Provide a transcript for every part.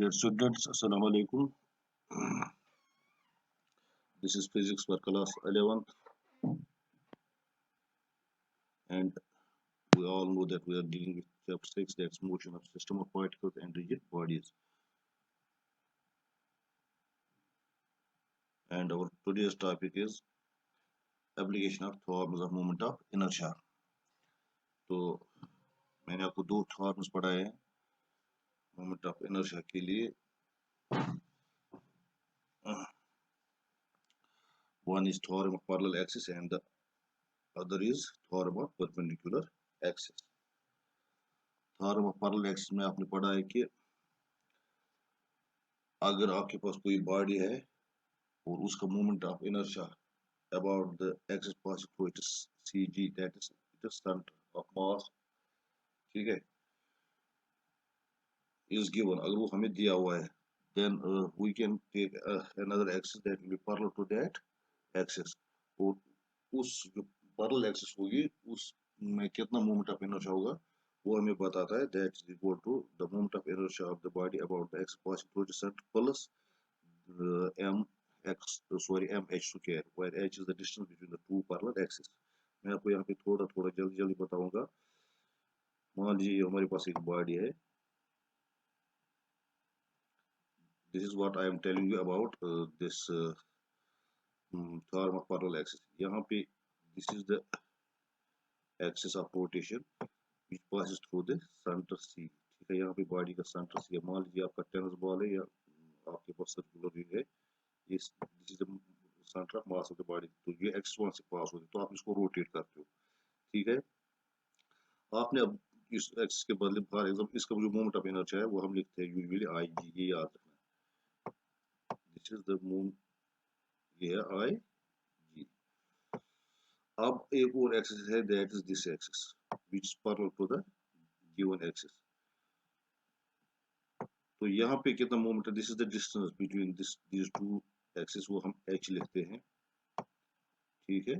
Dear students, Assalamu alaikum. This is physics for class 11th, and we all know that we are dealing with chapter 6, that's motion of system of particles and rigid bodies. And our today's topic is application of forms of moment of inertia. तो मैंने आपको दो forms पढ़ाए हैं moment of inertia के लिए. One is theorem of parallel axis and the other is theorem of perpendicular axis. Theorem of parallel axis में आपने पढ़ा है कि अगर आपके पास कोई बॉडी है और उसका moment of inertia about the axis passing through its CG, that is the center of mass, ठीक है, is given. अगर वो हमें दिया हुआ है, then we can take another axis that will be parallel to that axis. और उस जो parallel axis होगी उसमें कितना मोमेंट ऑफ इनर्शिया होगा वो हमें बताता है. that is equal to the moment of inertia of the body about the axis passing through the center plus mh square, where h is the distance between the two parallel axes. मैं आपको यहाँ पे थोड़ा जल्दी बताऊंगा. मान लीजिए हमारे पास एक बॉडी है. This is what I am telling you about this theorem of parallel axis. यहाँ पे this is the axis of rotation which passes through the center C. ठीक है, यहाँ पे बॉडी का सेंटर C है. मान लीजिए आपका टेनिस बॉल है या आपके पास सर्कुलर है. this is the center of mass of the body. तो ये x1 से पास होती है तो आप इसको रोटेट करते हो. ठीक है, आपने अब इस एक्सिस के बदले फॉर एग्जांपल इसका जो मोमेंट ऑफ इनर्शिया है वो हम लिखते हैं यूजुअली आई जी. ये याद रखना. दिस इज द मोमेंट, ये है आई जी. अब एक और एक्सिस है that is this axis which is parallel to the given axis. तो यहाँ पे कितना मोमेंट है, this is the distance between these two axis, वो हम h लिखते हैं. ठीक है,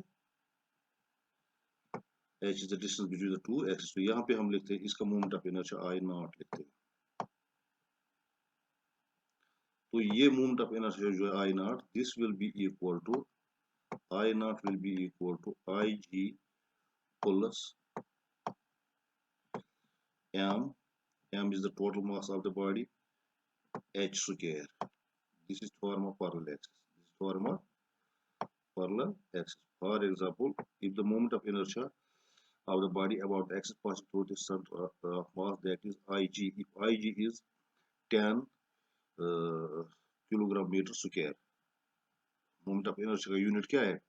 h is the distance between the two axes. तो यहाँ पे हम लिखते हैं इसका moment of inertia I not लिखते हैं. तो ये मोमेंट ऑफ इनर्शिया जो है I naught, this will be equal to I naught will be equal to IG plus m is the total mass of the body, h square. This is theorem of parallel axis. This is theorem of parallel axis. For example, if the moment of inertia of the body about the axis passing through the center of mass, that is Ig. If Ig is 10 kilogram metre square, moment of inertia का unit क्या है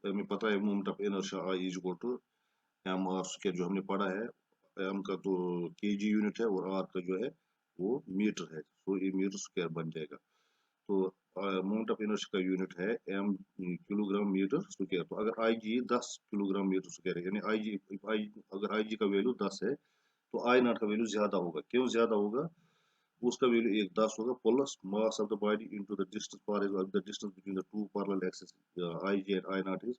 हमें पता है. Moment of inertia I is equal to M R square, जो हमने पढ़ा है. एम का तो केजी यूनिट है और आर का जो है वो मीटर है. तो ये मीटर स्क्वायर बन जाएगा. तो मोमेंट ऑफ इनर्शिया का यूनिट है एम किलोग्राम मीटर स्क्वायर. तो अगर आई जी 10 किलोग्राम मीटर स्क्वायर है, यानी अगर आई जी का वैल्यू 10 है तो आई नॉट का वैल्यू ज्यादा होगा. क्यों ज्यादा होगा, उसका वैल्यू 10 होगा plus mass of the body into the distance. For example the distance between the two parallel axis I G and I not is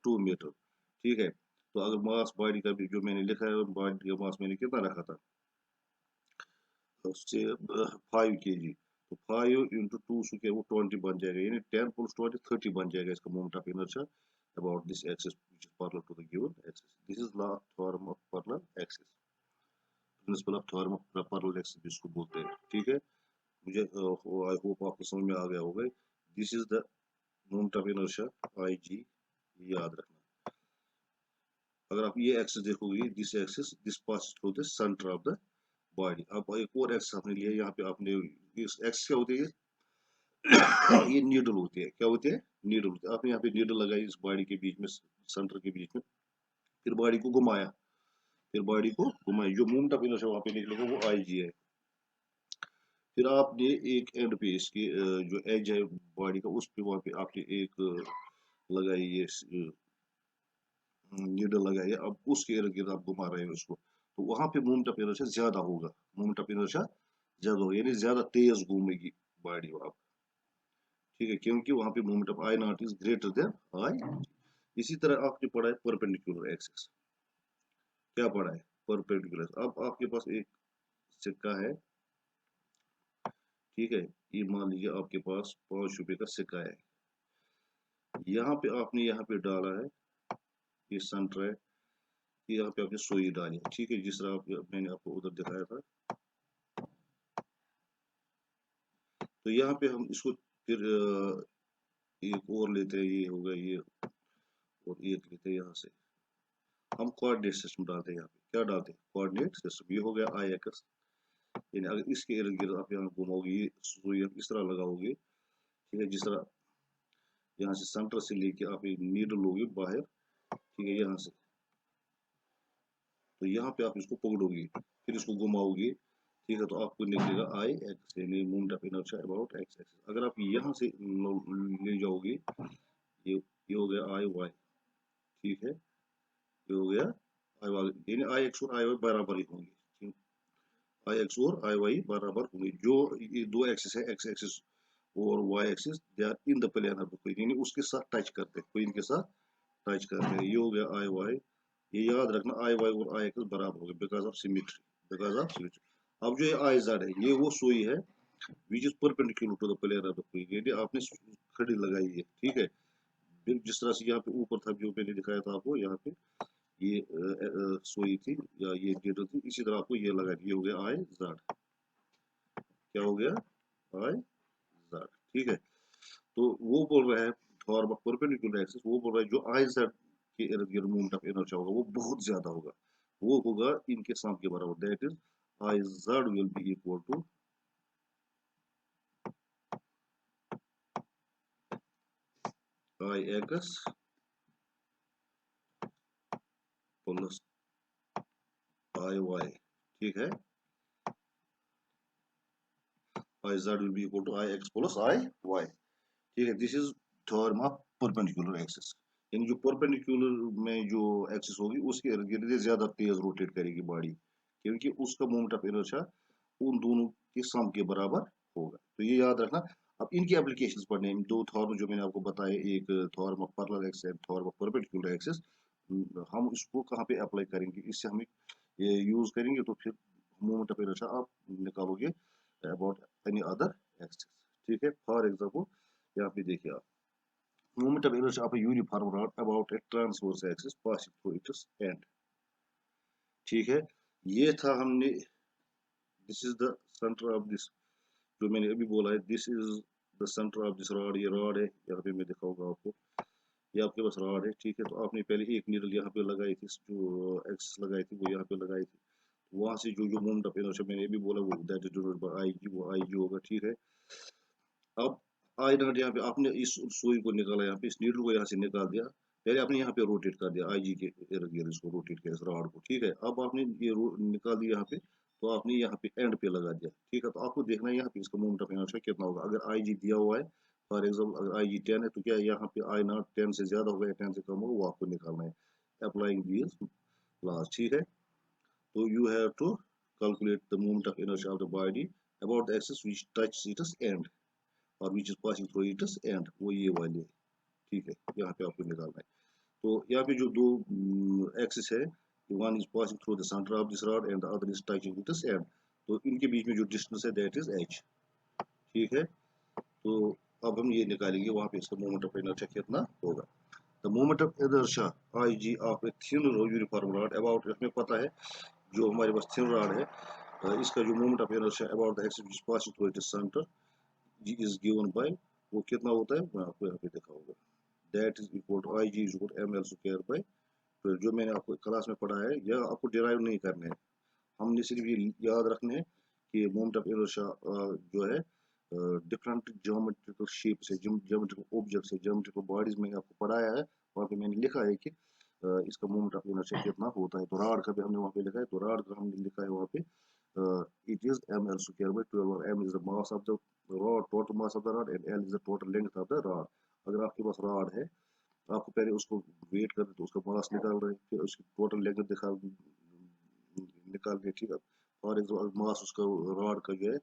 2 metre. ठीक है, तो अगर मास बॉडी का भी जो मैंने लिखा है, बॉडी का मास मैंने कितना रखा था, 5 kg. तो 5 इंटू 2 स्क्वायर वो 20 बन जाएगा, यानी 10 प्लस 20 30 बन जाएगा इसका moment of inertia about this axis which is parallel to the given axis. This is law theorem of parallel axis, principle of theorem of parallel axis जिसको बोलते हैं. ठीक है, मुझे आई होप आपको समझ में आ गया होगा. This is the moment of inertia I G, याद रखना. अगर आप ये एक्सिस देखोगे, this axis this pass through the centre of the body. अब एक और एक्सिस आपने लिया, यहाँ पे आपने इस एक्सिस क्या होती है ये नीडल होती है. क्या होती है, नीडल होती है. आपने यहाँ पे नीडल लगाई इस बॉडी के बीच में, सेंटर के बीच में, फिर बॉडी को घुमाया, जो मोमेंट ऑफ इनर्शिया वहां पे निकलेगा वो आई जी है. फिर आपने एक एंड पे इसकी जो एज है बॉडी का, उस पे वहां पे आपने एक लगाई ये नीडल लगाई है. अब उसके इर्द गिर्द आप घुमा रहे हैं उसको, तो वहां पे मोमेंट ऑफ इनर्शिया ज्यादा होगा. मोमेंट ऑफ इनर्शिया ज्यादा होगा, यानी ज्यादा तेज घूमेगी बॉडी आप. ठीक है, क्योंकि वहां पे moment of I not is greater than I. इसी तरह आपने पढ़ा है परपेंडिकुलर एक्सिस. क्या पढ़ा है, परपेंडिकुलर. अब आपके पास एक सिक्का है, ठीक है। ये मान लीजिए आपके पास 5 रुपए का सिक्का है, यहाँ पे आपने यहाँ पे डाला है, ये सेंटर है, यहाँ पे आपने सुई डाली है, ठीक है, जिस तरह मैंने आपको उधर दिखाया था। तो यहाँ पे हम इसको फिर एक और लेते हैं, ये होगा ये, और एक लेते हैं यहाँ से, हम कोऑर्डिनेट सिस्टम डालते हैं। यहाँ पे क्या डालते हैं? Coordinate system. ये हो गया आई एक्स, यानी अगर इसके इर्द गिर्द आप यहाँ घुमाओगे, ये सुई आप इस तरह लगाओगे, ठीक है, जिस तरह यहाँ से सेंटर से लेके आप एक नीडल लोगे बाहर, ठीक है, यहाँ से, तो यहाँ पे आप इसको पकड़ोगे, फिर इसको घुमाओगे, ठीक है, तो आपको निकलेगा आई एक्स, यानी moment of inertia about x axis. अगर आप यहाँ से ले जाओगे, ये हो गया आई वाई, ठीक है, ये हो गया आई वाई, यानी आई एक्स और आई वाई बराबर ही होंगे, आई एक्स और आई वाई बराबर होंगे। जो ये दो एक्सिस है, एक्स एक्सिस और Y axis, they are in the plane of the coin, यानी उसके साथ टच करते हैं, कोइन के साथ टच करते हैं। ये हो गया आई वाई, ये याद रखना, आई वाई और आई एक्स बराबर हो गए because of symmetry, because of symmetry. अब जो ये आई जेड है, ये वो सुई है which is perpendicular to the plane of the coin, यानी आपने खड़ी लगाई है, ठीक है। फिर जिस तरह से यहाँ पे ऊपर था, जो मैंने दिखाया था आपको, यहाँ पे ये सुई थी या ये नीडल थी, इसी तरह आपको ये लगा, ये हो गया आई जेड, क्या हो गया? आई जेड, ठीक है। तो वो बोल रहा है फॉर्म ऑफ परपेंडिकुलर एक्सिस, वो बोल रहा है जो आई जेड के इर्द गिर्द मोमेंट ऑफ इनर्शिया होगा वो बहुत ज्यादा होगा, वो होगा इनके सम के बराबर, that is I Z will be equal to I X plus I Y, ठीक है, I Z will be equal to I X plus I Y, ठीक है। This is theorem of perpendicular axis, यानी जो perpendicular में जो axis होगी उसके इर्द गिर्द ज्यादा तेज रोटेट करेगी बॉडी, क्योंकि उसका मोमेंट ऑफ इनर्शिया उन दोनों के सम के बराबर होगा। तो ये याद रखना। अब इनकी एप्लीकेशंस पढ़ने हैं, दो थॉर्म जो मैंने आपको बताए, एक theorem of parallel axis and theorem of perpendicular axis, हम इसको कहाँ पे अप्लाई करेंगे, इससे हम ये यूज करेंगे, तो फिर मोमेंट ऑफ इनर्शिया आप निकालोगे अबाउट एनी अदर एक्सिस, ठीक है। फॉर एग्जांपल यहाँ पे देखिए आप, moment of inertia of a uniform rod about a transverse axis passing through its end, ठीक है। ये था हमने, this is the centre of this, जो मैंने अभी बोला है, this is the centre of this rod, ये रॉड है, यहाँ पे मैं दिखाऊंगा आपको, ये आपके पास रॉड है, ठीक है। तो आपने पहले एक नीडल यहाँ पे लगाई थी, जो एक्सिस लगाई थी वो यहाँ पे लगाई थी, वहां से जो जो मोमेंट ऑफ इनर्शिया मैंने अभी बोला वो दैट इज डिनोटेड बाय आई जी, वो आई जी होगा, ठीक है। अब आई नॉट, यहाँ पे आपने इस सुई को निकाला, यहाँ पे इस नीडल को यहाँ से निकाल दिया, पहले आपने यहाँ पे रोटेट कर दिया, आई जी के इर्द गिर्द इसको रोटेट किया, इस रॉड को, ठीक है। अब आपने ये निकाल दिया यहाँ पे, तो आपने यहाँ पे एंड पे लगा दिया, ठीक है। तो आपको देखना है यहाँ पे इसका मोमेंट ऑफ इनर्शिया कितना होगा। अगर आई जी दिया हुआ है, फॉर एग्जाम्पल अगर आई जी 10 है, तो क्या यहाँ पे आई नॉट 10 से ज्यादा होगा या 10 से कम होगा, वो आपको निकालना है, अप्लाइंग दीज लॉज, ठीक है। तो you have to calculate the moment of inertia of the body about the axis which touches its end और which is passing through it's and, वो ये वाली है, ठीक है। यहाँ पे आपको निकालना है। तो यहाँ पे जो दो एक्सिस है, one is passing through the centre of this rod and the other is touching it's and, तो इनके बीच में जो डिस्टेंस है दैट इज एच, ठीक है। तो अब हम ये निकालेंगे वहां पे इसका मोमेंट ऑफ इनर्शिया कितना होगा। The moment of inertia I G of a thin uniform rod about, हमें पता है जो हमारे पास थिन रॉड है, इसका जो moment of inertia about the axis which is passing through its centre G is given by, वो कितना होता है मैं आपको यहाँ पे देखा होगा, that is equal to I G is equal to M L square by, तो जो मैंने आपको क्लास में पढ़ा है, यह आपको डिराइव नहीं करने हैं, हमने सिर्फ ये याद रखने हैं कि मोमेंट ऑफ इनर्शिया जो है डिफरेंट ज्योमेट्रिकल शेप्स है, ज्योमेट्रिकल ऑब्जेक्ट्स है, ज्योमेट्रिकल बॉडीज में आपको पढ़ाया है, वहाँ पे मैंने लिखा है कि इसका मोमेंट ऑफ इनर्शिया कितना होता है। तो रॉड का भी हमने वहाँ पे लिखा है, तो रॉड का हमने लिखा है वहाँ पे it is ml square by 12, और m is the mass of the rod, total mass of the rod, and l is the total length of the rod। अगर आपके पास रॉड है, आपको पहले उसको वेट कर, तो उसका मास निकाल रहे हैं, फिर उसकी टोटल लेंथ निकाल के, ठीक है। फॉर एग्जाम्पल मास उसका रॉड का जो है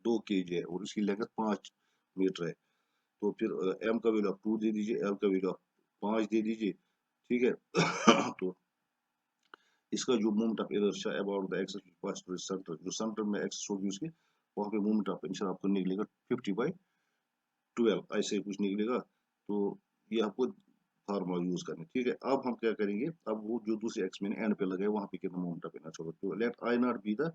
2 kg है और उसकी लेंथ 5 मीटर है, तो फिर एम का वैल्यू आप 2 दे दीजिए, एल का वैल्यू आप 5 दे दीजिए, ठीक है। तो इसका जो moment of inertia about the axis pass to centre, जो सेंटर में एक्सिस होगी उसकी वहाँ पे मोमेंट ऑफ इनर्शिया आपको निकलेगा 50/12 ऐसे कुछ निकलेगा। तो ये आपको फार्मूला यूज करना है, ठीक है। अब हम क्या करेंगे, अब वो जो दूसरे एक्स मैंने एंड पे लगाए वहाँ पे कितना मोमेंट ऑफ इनर्शिया होगा। तो let I naught be the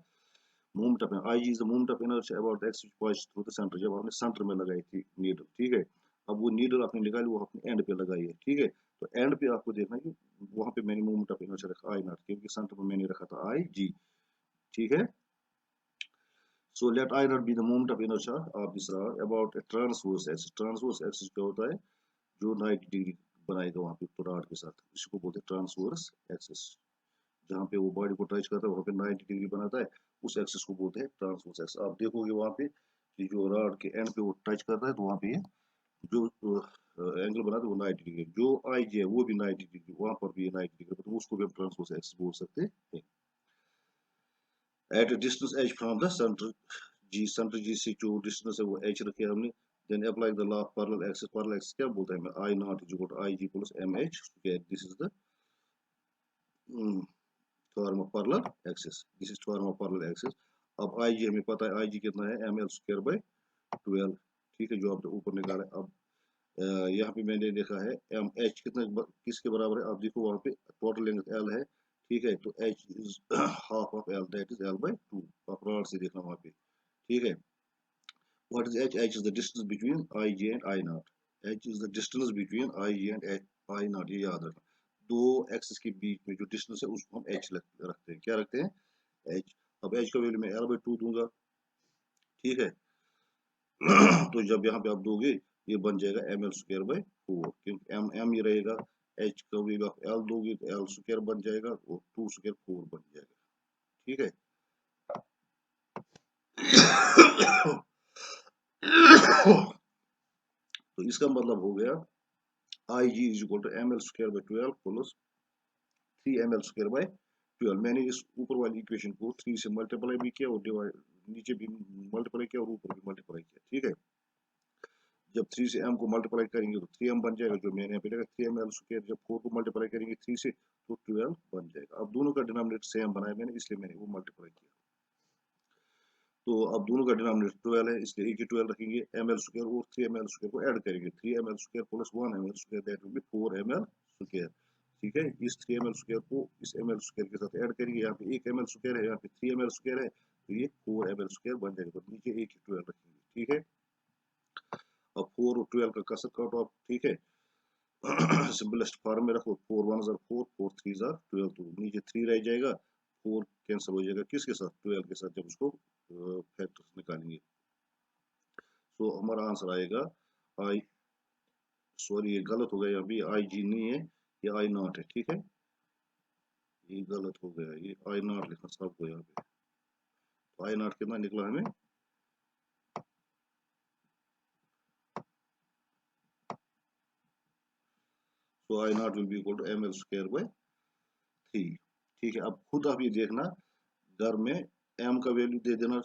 moment of I G is the moment of inertia about X which pass through the centre. जब आपने सेंटर में लगाई थी नीडल, ठीक है। अब वो नीडल आपने निकाली, वो अपने एंड पे लगाई है, ठीक है। तो एंड पे आपको देखना है कि वहाँ पे मैंने मोमेंट ऑफ इनर्शिया रखा आई नॉट, क्योंकि सेंटर में मैंने रखा था आई जी, ठीक है। So let I not be the moment of inertia of this rod about a transverse axis. Transverse axis क्या होता है, जो 90 डिग्री बनाएगा वहाँ पे तो रॉड के साथ, इसको बोलते हैं ट्रांसवर्स एक्सिस। जहाँ पे वो बॉडी को टच करता है वहाँ पे 90 डिग्री बनाता है, उस एक्सिस को बोलते हैं ट्रांसवर्स एक्सिस। आप देखोगे वहाँ पे कि जो रॉड के एंड पे वो टच करता है, तो वहाँ पे जो एंगल बनाता है वो 90 डिग्री। जो आई जी है वो भी 90 डिग्री, वहाँ पर भी 90 डिग्री, तो उसको भी हम ट्रांसवर्स एक्सिस बोल सकते हैं। At a distance h from the center G से जो distance है वो h रखे हमने। Then apply the law of parallel axis। Parallel axis क्या बोलता है, I naught is equal to IG plus MH square। This is the form of parallel axis। This is form of parallel axis। अब IG हमें पता है, IG कितना है, ML square by 12, ठीक है, जो आपने ऊपर निकाला है। अब यहाँ पे मैंने देखा है MH कितना किसके बराबर है, आप देखो वहाँ पे टोटल लेंथ L है, ठीक है। तो H is half of L, that is L by 2। आप रॉड से देखना वहाँ पे, ठीक है। What is H? H is the distance between IG and I naught। H is the distance between IG and I naught, ये याद रखना। दो एक्सिस के बीच में जो डिस्टेंस है उसको हम H रखते हैं, क्या रखते हैं, H। अब H का वैल्यू मैं L/2 दूंगा, ठीक है। तो जब यहाँ पे आप दोगे ये बन जाएगा ml² by 4, क्योंकि m ही रहेगा। H का वैल्यू आप L दोगे तो L² बन जाएगा और 2² 4 बन जाएगा, ठीक है। तो इसका मतलब हो गया IG is equal to ml² by 12 plus 3ml² by 12। मैंने इस ऊपर वाली इक्वेशन को 3 से मल्टीप्लाई भी किया और डिवाइड नीचे भी मल्टीप्लाई किया और ऊपर भी मल्टीप्लाई किया, ठीक है। जब 3 से m को मल्टीप्लाई करेंगे तो 3m बन जाएगा, जो मैंने यहाँ पे लिखा 3ml²। जब 4 को मल्टीप्लाई करेंगे 3 से तो 12 बन जाएगा। अब दोनों का डिनोमिनेटर सेम बनाया मैंने, इसलिए मैंने वो मल्टीप्लाई किया। तो अब दोनों का डिनोमिनेटर 12 है, इसलिए एक ही 12 रखेंगे। ml² और 3ml² को ऐड करेंगे, 3ml² plus 1ml², that will be 4ml², ठीक है। इस 3ml² को इस ml² के साथ ऐड करेंगे। यहाँ पे 1ml² है, यहाँ पे 3ml² है, तो ये 4ml² बन जाएगा। तो नीचे एक ही 12 रखेंगे, ठीक है। अब 4 और 12 का कसर काटो आप, ठीक है। सिंपलेस्ट फॉर्म में रखो, 4 1 जार 4, 4 3 जार 12, तो नीचे 3 रह जाएगा, 4 कैंसिल हो जाएगा किसके साथ, 12 के साथ, जब उसको फैक्टर्स निकालेंगे। तो हमारा आंसर आएगा आई, सॉरी ये गलत हो गया, अभी आई जी नहीं है, ये आई नॉट है, ठीक है। ये गलत हो गया, ये आई नॉट लिखना सबको यहाँ पे। तो आई नॉट कितना निकला हमें, तो I not will be equal to ml² by 3, ठीक है। अब खुद आप ये देखना, घर में m का वैल्यू दे देना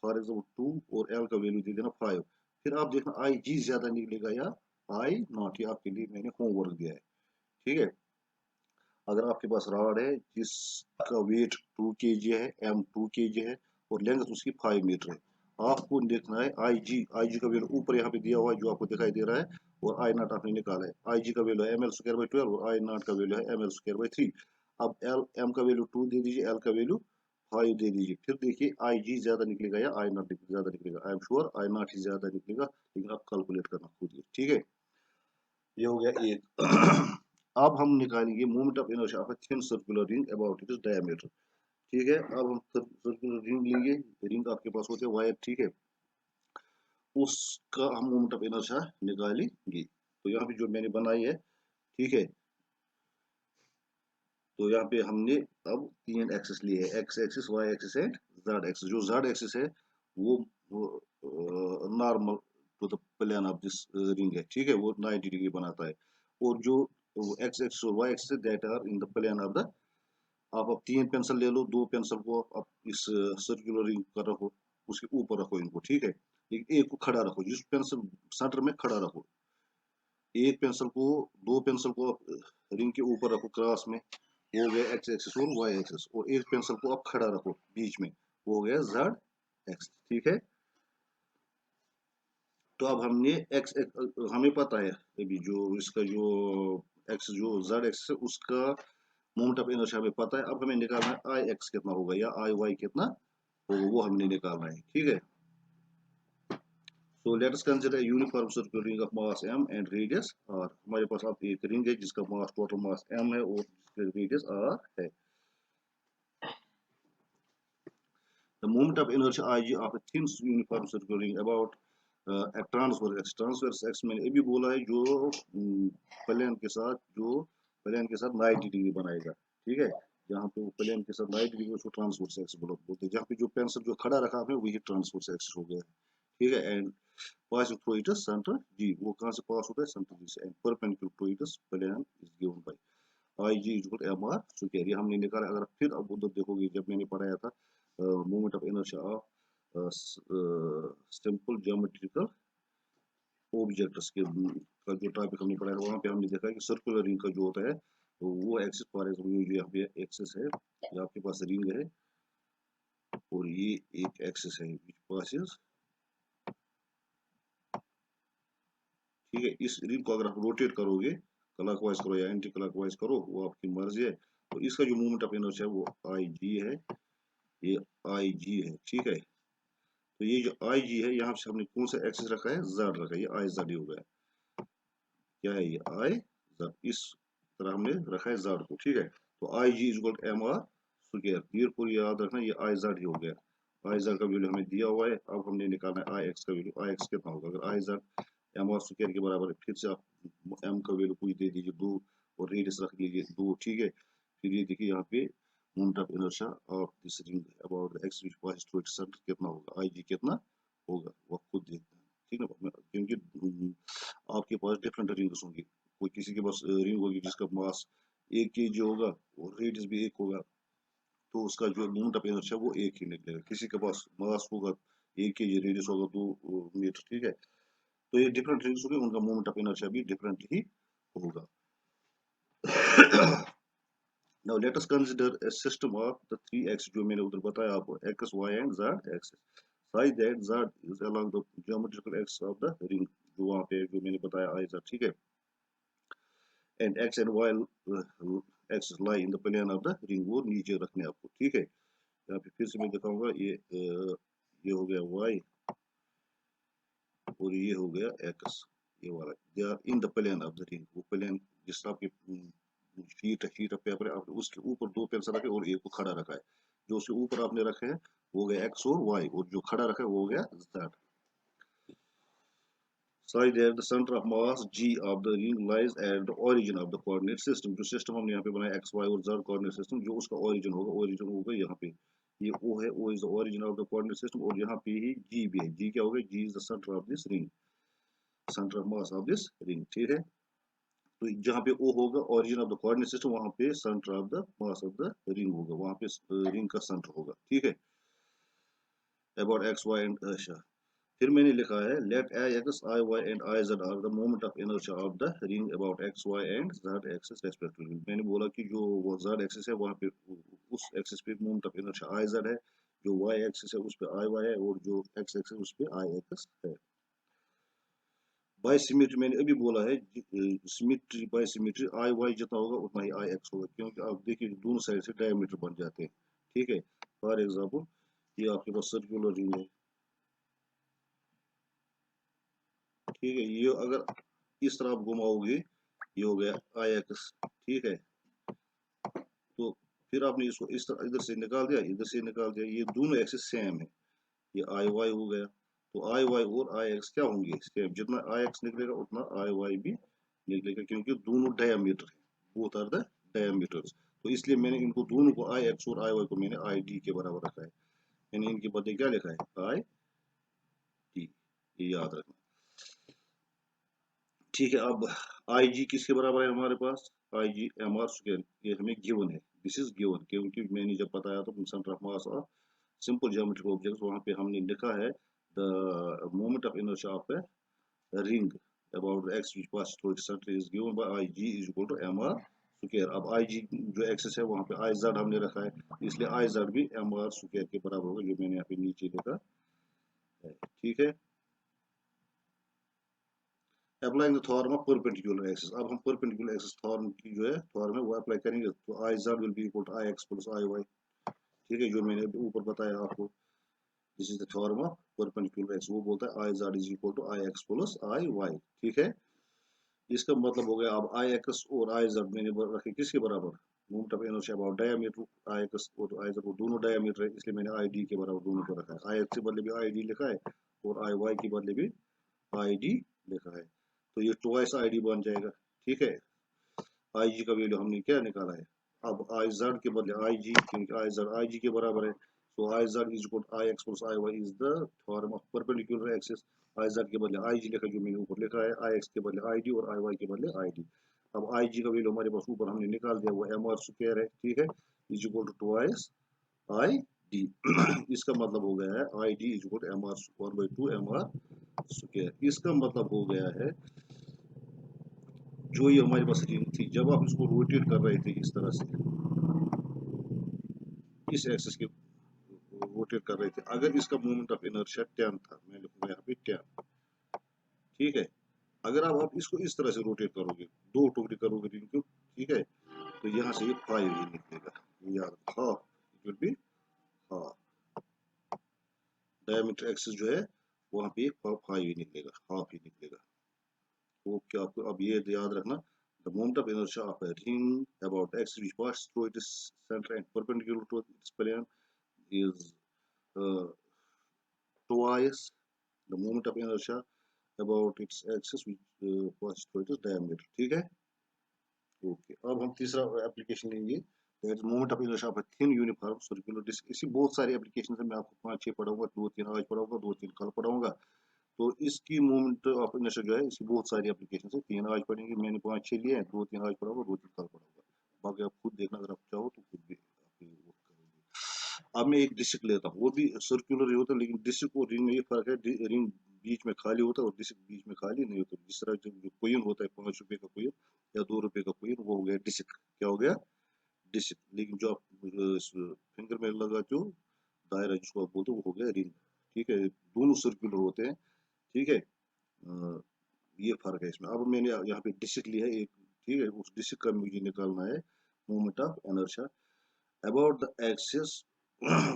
फॉर एग्जाम्पल 2 और l का वैल्यू दे देना 5, फिर आप देखना आई जी ज्यादा निकलेगा या आई नॉट। ये आपके लिए मैंने होमवर्क दिया है, ठीक है। अगर आपके पास रॉड है जिसका वेट 2 kg है, m 2 kg है और लेंथ उसकी 5 मीटर है, आपको देखना है आई जी का वैल्यू ऊपर यहाँ पे दिया हुआ है जो आपको दिखाई दे रहा है, और आई नॉट आपने निकाला है। आई जी का वैल्यू है ml² by 12 और आई नॉट का वैल्यू है ml² by 3। अब m का वैल्यू 2 दे दीजिए, l का वैल्यू 5 दे दीजिए, फिर देखिए आई जी ज्यादा निकलेगा या आई नॉट ज्यादा निकलेगा। I am sure I not ही ज्यादा निकलेगा, लेकिन आप कैलकुलेट करना खुद ही, ठीक है। ये हो गया एक। अब हम निकालेंगे moment of inertia of a thin circular ring about its diameter, ठीक है। अब हम सर्कुलर रिंग लेंगे, रिंग आपके पास होते हैं वायर, ठीक है। उसका हम मोमेंट ऑफ इनर्शिया निकालेंगे। तो यहाँ पे जो मैंने बनाई है, ठीक है। तो यहाँ पे हमने अब 3 एक्सिस लिए है, X axis, Y axis and Z axis. जो जेड एक्सिस है वो normal to the plane of this ring है, ठीक है, वो 90 डिग्री बनाता है। और जो एक्स एक्सिस और Y axis that are in the plane of the, आप अब 3 पेंसिल ले लो, 2 पेंसिल को आप इस सर्कुलर रिंग पर रखो, उसके ऊपर रखो इनको, ठीक है। एक को खड़ा रखो, जिस पेंसिल सेंटर में खड़ा रखो, एक पेंसिल को, 2 पेंसिल को रिंग के ऊपर रखो क्रॉस में, वो हो गया एक्स एक्सिस और वाई एक्सिस, और एक पेंसिल को आप खड़ा रखो बीच में, वो हो गया जेड एक्स, ठीक है। तो अब हमने एक्स, हमें पता है अभी जो इसका जो एक्स जो जेड एक्स है उसका मोमेंट ऑफ इनर्शिया हमें पता है। अब हमें निकालना है आई एक्स कितना होगा या आई वाई कितना होगा, वो हमने निकालना है, ठीक है। So let us consider a uniform circular ring of mass m and radius r। हमारे पास अब एक रिंग है जिसका मास, टोटल मास m है और जिसका रेडियस r है। The moment of inertia Ig of a thin uniform circular ring about a transverse x। transverse x मैंने अभी बोला है जो प्लेन के साथ, जो प्लेन के साथ 90 डिग्री बनाएगा, ठीक है। जहाँ पे वो प्लेन के साथ 90 डिग्री उसको ट्रांसवर्स एक्स बोलते हैं। जहाँ पे जो पेंसिल जो खड़ा रखा है वही ट्रांसवर्स एक्स हो गया, ठीक है। And passing through its center G, वो कहाँ से पास होता है, सेंटर G से, and perpendicular to its plane is given by IG equal to mr square। ये हमने निकाला। अगर फिर अब उधर देखोगे जब मैंने पढ़ाया था moment of inertia of simple geometrical objects के का जो टॉपिक हमने पढ़ाया वहाँ पे हमने देखा कि सर्कुलर रिंग का जो होता है तो वो एक्सिस, फॉर एग्जाम्पल जो यहाँ पे एक्सिस है, ये आपके पास रिंग है और ये एक एक्सिस है which passes, ठीक है। इस रिंग को अगर आप रोटेट करोगे, क्लॉकवाइज करो या एंटी क्लॉकवाइज करो, वो आपकी मर्जी है। तो इसका जो मूवमेंट ऑफ इनर्शिया है वो आई जी है, ये आई जी है, ठीक है। तो ये जो आई जी है यहाँ से हमने कौन सा एक्सिस रखा है, जेड रखा है, ये आई जेड हो गया। क्या है ये आई जेड, इस तरह हमने रखा है जेड को, ठीक है। तो I G is equal M R square, ये याद रखना, ये आई जेड ही हो गया। आई जेड का वैल्यू हमें दिया हुआ है। अब हमने निकालना है आई एक्स का वैल्यू। आई एक्स कितना होगा, अगर I Z M R square के बराबर है, फिर से आप एम का वैल्यू कुछ दे दीजिए 2 और रेडियस रख लीजिए 2, ठीक है। फिर ये देखिए यहाँ पे moment of inertia of this ring about the X which passes through its centre कितना होगा, आई जी कितना होगा वो खुद देखते हैं, ठीक है। क्योंकि आपके पास डिफरेंट रिंग्स होंगी, कोई किसी के पास रिंग होगी जिसका मास 1 kg होगा और रेडियस भी 1 होगा, तो उसका जो मोमेंट ऑफ इनर्शिया वो 1 ही निकलेगा। किसी के पास मास होगा 1 kg, रेडियस होगा 2 मीटर, ठीक है। तो ये डिफरेंट रिंग्स होंगे, उनका मोमेंट ऑफ इनर्शिया भी डिफरेंट ही होगा। Now let us consider a system of the 3x जो मैंने उधर बताया आपको, x, y and z axis। Such that z is along the geometrical axis of the ring, जो वहाँ पे जो मैंने बताया I z, ठीक है। And x and y axis lie in the plane of the ring, वो नीचे रखने आपको, ठीक है। यहाँ पे फिर से मैं दिखाऊंगा, ये हो गया y और ये हो गया x, ये वाला, they are in the plane of the ring. वो प्लेन जिस आपकी शीट ऑफ पेपर है, आपने उसके ऊपर 2 पेंसिल रखे और एक को खड़ा रखा है। जो उसके ऊपर आपने रखे हैं वो हो गया x और y, और जो खड़ा रखा है वो हो गया z। Such that the center of mass G of the ring lies at the origin of the coordinate system। जो सिस्टम हमने यहाँ पे बनाया x, y और z कोऑर्डिनेट सिस्टम, जो उसका ओरिजिन होगा यहाँ पे, ये O है, O is the origin of the coordinate system, और यहाँ पे ही G भी है। G क्या होगा, G is the center of this ring, center of mass of this ring, ठीक है। तो जहाँ पे O होगा origin of the coordinate system, वहाँ पे center of the mass of the ring होगा, वहाँ पे रिंग का सेंटर होगा, ठीक है। About x, y and अच्छा, फिर मैंने लिखा है let I x, I y and I z are the moment of inertia of the ring about x, y and z axis respectively। मैंने बोला कि जो वो z axis है वहाँ पे उस axis पे moment of inertia I z है, जो y axis है उस पे I y है, और जो x axis उस पे I x है। बाय सिमेट्री मैंने अभी बोला है, symmetry by symmetry I Y जितना होगा उतना ही आई एक्स होगा, क्योंकि आप देखिए दोनों साइड से डायमीटर बन जाते हैं, ठीक है। फॉर एग्जांपल ये आपके पास सर्कुलर रिंग है, ठीक है। ये अगर इस तरह आप घुमाओगे ये हो गया आई एक्स, ठीक है। तो फिर आपने इसको इस तरह इधर से निकाल दिया, इधर से निकाल दिया, ये दोनों एक्सिस सेम है, ये आई वाई हो गया। तो आई वाई और आई एक्स क्या होंगे सेम, जितना आई एक्स निकलेगा उतना आई वाई भी निकलेगा, क्योंकि दोनों डायमीटर है, बोथ आर द डायमीटर्स। तो इसलिए मैंने इनको दोनों को आई एक्स और आई वाई को मैंने आई डी के बराबर रखा है। मैंने इनके बदले क्या लिखा है, आई डी, ये याद रखना, ठीक है। अब आई जी किसके बराबर है हमारे पास, आई जी एम आर स्क्वायर, ये हमें गिवन है, दिस इज गिवन, क्योंकि मैंने जब बताया था centre of mass of simple geometric objects, वहां पे हमने लिखा है the moment of inertia of A ring about the x which passes through its center is given by Ig is equal to mr square। अब Ig जो access है वहां पे Iz हमने रखा है, इसलिए Iz भी mr स्क्वायर के बराबर होगा, जो मैंने यहाँ पे नीचे लिखा है, ठीक है। Applying the theorem of perpendicular axis, अब हम परपेंडिकुलर एक्सिस थॉर्म की जो है थॉर्म है वो अप्लाई करेंगे, तो I Z will be equal to I X plus I Y, ठीक है, जो मैंने ऊपर बताया आपको, this is the theorem of perpendicular axis, वो बोलता है I Z is equal to I X plus I Y, ठीक है। इसका मतलब हो गया अब आई एक्स और आई जेड मैंने रखे किसके बराबर, moment of inertia about diameter I X और आई जेड वो दोनों डायमीटर है, इसलिए मैंने आई डी के बराबर दोनों को रखा है, आई एक्स के बदले भी आई डी लिखा है और आई वाई के बदले भी आई डी लिखा है, तो ये ट्वाइस आई डी बन जाएगा, ठीक है। आई जी का वैल्यू हमने क्या निकाला है, अब आई जेड के बदले आई जी, क्योंकि आई जेड आई जी के बराबर है, so I Z is equal I X plus I Y is the theorem of perpendicular axis, I Z के बदले आई जी लिखा जो मैंने ऊपर लिखा है, आई एक्स के बदले आई डी और आई वाई के बदले आई डी। अब आई जी का वैल्यू हमारे पास ऊपर हमने निकाल दिया, वो एम आर स्क्वायर है, ठीक है, is equal to twice I D इसका मतलब हो गया है I D is equal to M R 1/2 M R square, इसका मतलब हो गया है जो ये हमारे पास रिंग थी, जब आप इसको रोटेट कर रहे थे इस तरह से, इस एक्सिस के रोटेट कर रहे थे, अगर इसका मोमेंट ऑफ इनर्शिया 10 था, मैं लिखूंगा यहाँ पे 10, ठीक है, अगर आप इसको इस तरह से रोटेट करोगे, दो टुकड़े करोगे रिंग को, ठीक है, तो यहाँ से ये 5 ही निकलेगा, यार half, it will be half, diameter axis जो है वहाँ पे 5 ही निकलेगा, हाफ ही निकलेगा, तो क्या आपको अब ये याद रखना, the moment of inertia of a ring about x which passes through its center and perpendicular to its plane is uh, twice the moment of inertia about its axis which passes through its diameter, ठीक है। Okay, अब हम तीसरा application लेंगे, that moment of inertia of a thin uniform circular disc, इसी बहुत सारी application है, मैं आपको 5-6 पढ़ाऊंगा, 2-3 आज पढ़ाऊंगा, 2-3 कल पढ़ाऊंगा, तो इसकी मोमेंट ऑफ इनर्शिया जो है इसकी बहुत सारी एप्लीकेशन है, 3 आज पढ़ेंगे, मैंने 5-6 लिए हैं, 2-3 आज पढ़ाऊंगा, 2-3 कल पढ़ाऊंगा, बाकी आप खुद देखना, अगर आप चाहो तो खुद भी अब मैं एक डिस्क लेता हूँ, वो भी सर्कुलर ही होता है, लेकिन डिस्क और रिंग में ये फर्क है, रिंग बीच में खाली होता है और डिस्क बीच में खाली नहीं होता, जिस तरह जो कोइन होता है 5 रुपए का कोइन या 2 रुपए का कोइन, वो हो गया डिस्क, क्या हो गया डिस्क, लेकिन जो आप फिंगर में लगाते हो दायरा जिसको आप बोलते हो वो हो गया रिंग, ठीक है, दोनों सर्कुलर होते हैं, ठीक है, ये फर्क है इसमें। अब मैंने यहाँ पे डिस्क लिया है एक, ठीक है, उस डिस्क का मुझे निकालना है moment of inertia about the axis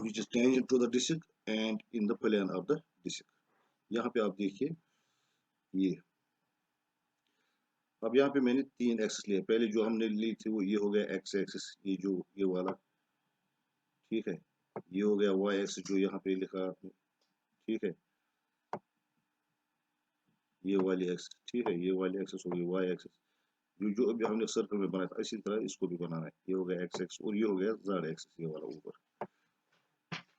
which is tangent to the disk and in the plane of the disk, यहाँ पे आप देखिए ये, अब यहाँ पे मैंने 3 एक्सिस लिए, पहले जो हमने ली थी वो ये हो गया एक्स एक्सिस, ये जो ये वाला, ठीक है, ये हो गया वाई एक्सिस जो यहाँ पे लिखा आपने, ठीक है, ये वाली एक्सिस, ठीक है, ये वाली एक्सिस हो गई वाई एक्सिस, जो अभी हमने सर्कल में बनाया था इसी तरह इसको भी बनाना है, ये हो गया एक्स एक्स और ये हो गया जेड एक्सिस, ये वाला ऊपर,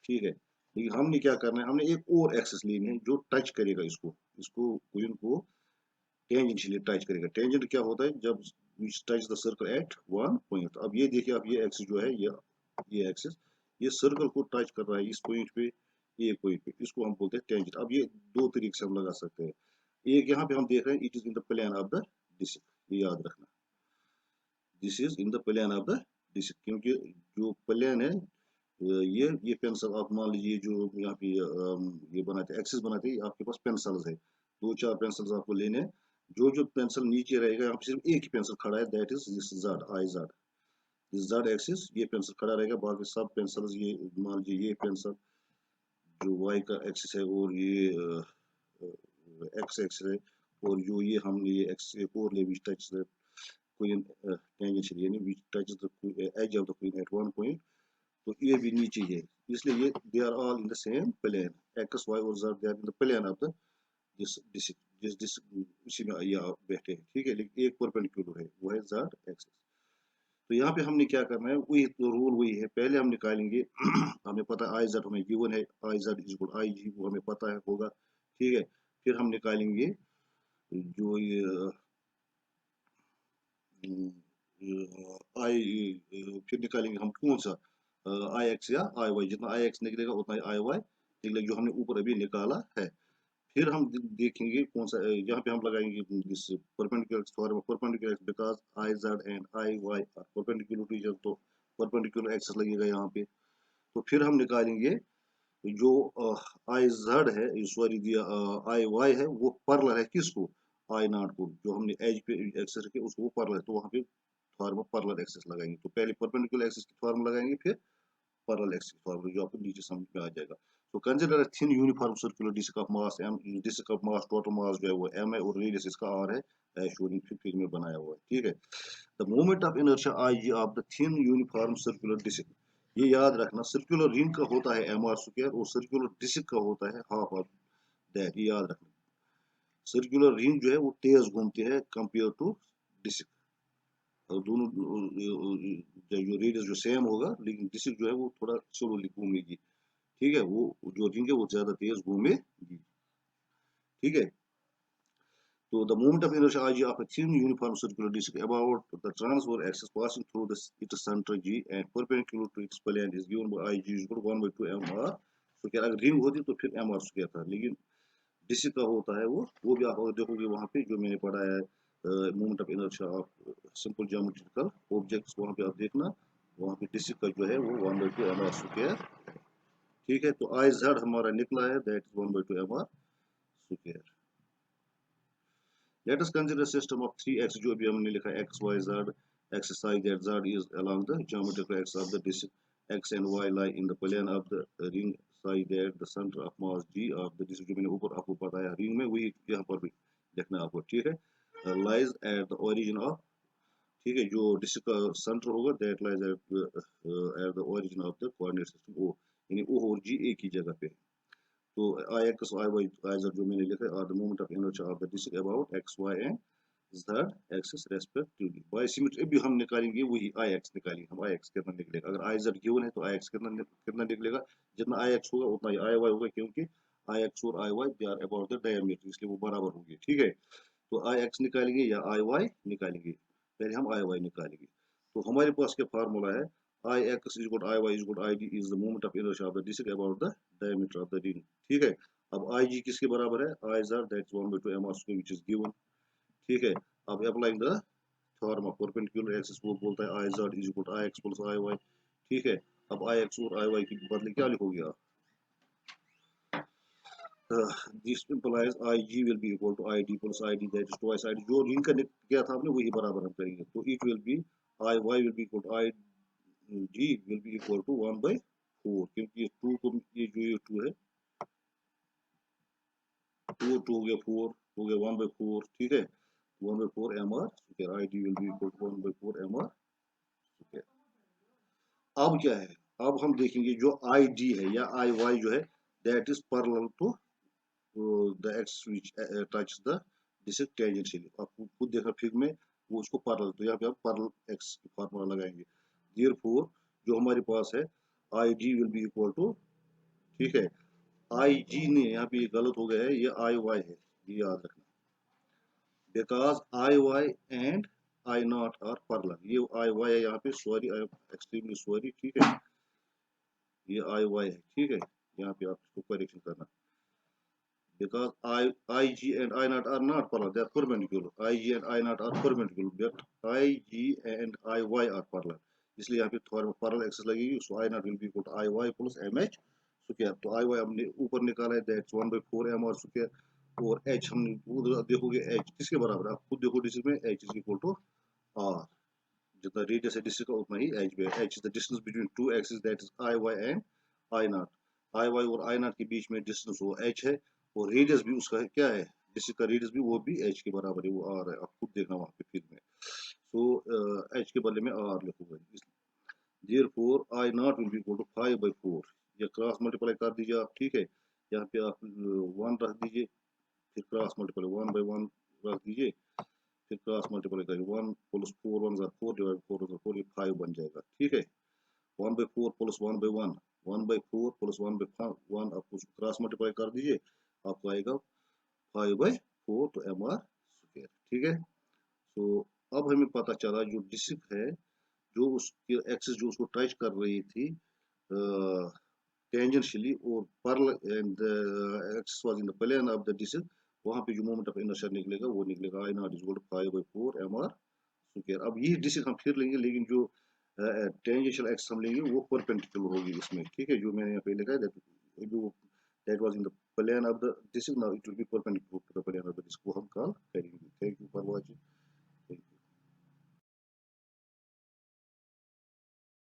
ठीक है, लेकिन हमने क्या करना है, हमने एक और एक्सिस लेनी है जो टच करेगा इसको, इसको कोइन को टेंजेंशियली टच करेगा, टेंजेंट क्या होता है, जब touch the circle eight one point, अब ये देखिए, अब ये एक्सिस जो है ये एक्सिस ये सर्कल को टच कर रहा है इस पॉइंट पे, ये पॉइंट पे, इसको हम बोलते हैं टेंजेंट। अब ये दो तरीके से हम लगा सकते हैं, एक यहाँ पे हम देख रहे हैं it is in the plane of the disc, ये याद रखना, this is in the plane of the disc, क्योंकि जो प्लेन है ये पेंसिल आप मान लीजिए जो यहाँ पे ये बनाते एक्सिस बनाते हैं, आपके पास पेंसिल्स है, 2-4 पेंसिल्स आपको लेने हैं, जो पेंसिल नीचे रहेगा यहाँ पे सिर्फ एक ही पेंसिल खड़ा है, that is this Z I Z, this Z axis, ये पेंसिल खड़ा रहेगा, बाकी सब पेंसिल्स ये मान लीजिए ये पेंसिल जो वाई का एक्सिस है और ये एक्स एक्सिस है, और जो ये हमने ये एक्स एक और ले which touch the coin tangential, यानी which touch the edge of the coin at one point, तो ये भी नीचे है, इसलिए ये they are all in the same plane, X Y और Z they are in the plane of the this disc, जिस डिस्क उसी में ये बैठे हैं, ठीक है, लेकिन एक परपेंडिकुलर है वो है जेड एक्सिस, तो यहाँ पे हमने क्या करना है, वही तो रूल वही है, पहले हम निकालेंगे हमें पता है आई जेड हमें गिवन है, आई जेड इज इक्वल आई जी वो हमें पता है होगा, ठीक है, फिर हम निकालेंगे जो ये आई, फिर निकालेंगे हम कौन सा आई एक्स या आई वाई, जितना आई एक्स निकलेगा उतना ही आई वाई निकलेगा, जो हमने ऊपर अभी निकाला है, फिर हम देखेंगे कौन सा, यहाँ पे हम लगाएंगे this perpendicular theorem of perpendicular because I Z and I Y are perpendicular to each other, तो परपेंडिकुलर एक्सिस लगेगा यहाँ पे, तो फिर हम निकालेंगे जो आई जेड है, सॉरी आई वाई है, वो पैरेलल है किसको, आई नॉट को, जो हमने एज पे एक्सेस रखे उसको वो पैरेलल है, तो वहां पे फॉर्म पैरेलल एक्सेस लगाएंगे, तो पहले परपेंडिकुलर एक्सेस की फॉर्म लगाएंगे, फिर पैरेलल एक्सेस की फॉर्म, जो आपको नीचे समझ में आ जाएगा। तो consider a thin uniform circular disc of mass M, disc of mass total mass जो है वो एम है और रेडियस इसका आर है, शोन फिगर में बनाया हुआ है, ठीक है। The moment of inertia I G of the thin uniform circular disc, ये याद रखना, सर्कुलर रिंग का होता है एम आर स्क्वायर और सर्कुलर डिस्क का होता है हाफ ऑफ दैट, ये याद रखना। सर्कुलर रिंग जो है वो तेज घूमती है कंपेयर टू डिस्क, और दोनों जो रेडियस जो सेम होगा, लेकिन डिस्क जो है वो थोड़ा स्लोली घूमेगी, ठीक है, वो जो रिंग है वो ज्यादा तेज घूमेगी, ठीक है। So the moment of inertia Ig of a thin uniform circular disk about the transverse axis passing through its center G and perpendicular to its plane is given by Ig is equal to 1 by 2 mr square. अगर ring होती तो फिर mr square था, लेकिन disc का होता है वो भी आप अगर देखोगे वहां पे जो मैंने पढ़ा है moment of inertia of simple geometrical objects, वहां पे आप देखना, वहां पे डिस्क का जो है वो 1 by 2 mr स्क्वायर, ठीक है। तो आई जेड हमारा निकला है, that is 1 by 2 mr square. Let us consider a system of three x जो भी हमने लिखा x y z, x psi that z is along the geometrical axis of the disk, x and y lie in the plane of the ring psi that the center of mass g of the disk, जो मैंने ऊपर आपको बताया ring में, वही यहाँ पर भी लिखना है आपको, ठीक है। lies at the origin of, ठीक है, जो डिस्क का सेंटर होगा that lies at the origin of the coordinate system O, यानी O और G एक ही जगह पे। तो I X I Y I Z जो मैंने लिखा है, are the moment of inertia of the disc about X Y and Z axis respectively. By symmetry भी हम निकालेंगे वही आई एक्स निकालेंगे, हम आई एक्स कितना निकलेगा, अगर आई जेड गिवन है तो आई एक्स कितना निकलेगा, जितना आई एक्स होगा उतना ही आई वाई होगा, क्योंकि आई एक्स और I Y they are about the diameter, इसलिए वो बराबर होंगे, ठीक है। तो आई एक्स निकालेंगे या आई वाई निकालेंगे, पहले हम आई वाई निकालेंगे। तो हमारे पास क्या फार्मूला है, I X is equal I Y is equal I D is the moment of inertia of the disc about the diameter of the ring, ठीक है। अब आई जी किसके बराबर है, I Z that's 1 by 2 m r square which is given, ठीक है। अब applying the theorem of perpendicular axis, वो बोलता है I Z is equal to I X plus I Y, ठीक है। अब आई एक्स और आई वाई के बदले क्या लिखोगे आप, this implies I G will be equal to I D plus I D that is twice I D, जो रिंग का किया था आपने वही बराबर हम करेंगे, तो it will be I Y will be equal to I G will be equal to 1 by 4, क्योंकि ये 2 को ये जो ये 2 है, 2 2 हो गया 4 हो गया 1 by 4, ठीक है। 1 by 4 mr square, I D will be equal to 1 by 4 mr square. अब क्या है, अब हम देखेंगे जो आई डी है या आई वाई जो है, that is parallel to the X which touch the disc tangentially, आपको खुद देखना फिगर में, वो उसको पैरेलल, तो यहाँ पे आप पैरेलल एक्स की फार्मूला लगाएंगे, देयरफॉर जो हमारे पास है I D will be equal to, ठीक है, आई जी ने यहाँ पे ये गलत हो गया है, ये आई वाई है, ये याद रखना, because I Y and I not are parallel, ये आई वाई है यहाँ पे, sorry I am extremely sorry, ठीक है, ये आई वाई है, ठीक है, यहाँ पे आप इसको करेक्शन करना, because IG and I naught are not parallel, they are perpendicular. IG and I naught are perpendicular, but IG and IY are parallel. इसलिए यहाँ पे थोड़ा पैरेलल एक्सिस लगेगी, so I naught will be equal to IY plus MH square. तो IY हमने ऊपर निकाला है, that's 1 by 4 mr स्क्वायर, और H हम उधर देखोगे H किसके बराबर है, आप खुद देखो डिस्क में H is equal to R, जितना रेडियस है डिस्क का उतना ही H भी है। H is the distance between two axes, that is IY and I naught। IY और I naught के बीच में डिस्टेंस वो H है, और रेडियस भी उसका क्या है, डिस्क का रेडियस भी वो भी एच के बराबर है, वो आर है, आप खुद देखना वहां पे फिर में, सो एच के बदले में आर लिखूंगा, therefore I not will be equal to 5 by 4, या क्रॉस मल्टीप्लाई कर दीजिए आप, ठीक है, यहाँ पे आप 1 रख दीजिए, फिर क्रॉस मल्टीप्लाई 1 by 1 रख दीजिए, फिर क्रॉस मल्टीप्लाई करिए, 1 प्लस 4 1 4 डिवाइड 4 4 ये 5 बन जाएगा, ठीक है। 1 by 4 plus 1 by 1, 1 by 4 plus 1 by 1, आप उसको क्रॉस मल्टीप्लाई कर दीजिए, आपको आएगा 5 by 4 तो एम आर स्क्वायर, ठीक है। तो अब हमें पता चला जो डिस्क है, जो उसके एक्सिस जो उसको टच कर रही थी टेंजेंशियली और parallel and axis was in the plane of the disc, वहां पे जो मोमेंट ऑफ इनर्शिया निकलेगा वो निकलेगा I not is equal to 5 by 4 M R square. अब ये डिस्क हम फिर लेंगे, लेकिन जो टेंजेंशियल एक्सिस हम लेंगे वो परपेंडिकुलर होगी इसमें, ठीक है, जो मैंने यहाँ पे लिखा है that was in the plane of the, this is now, it will be perpendicular to the plane of the disc, वो हम call carrying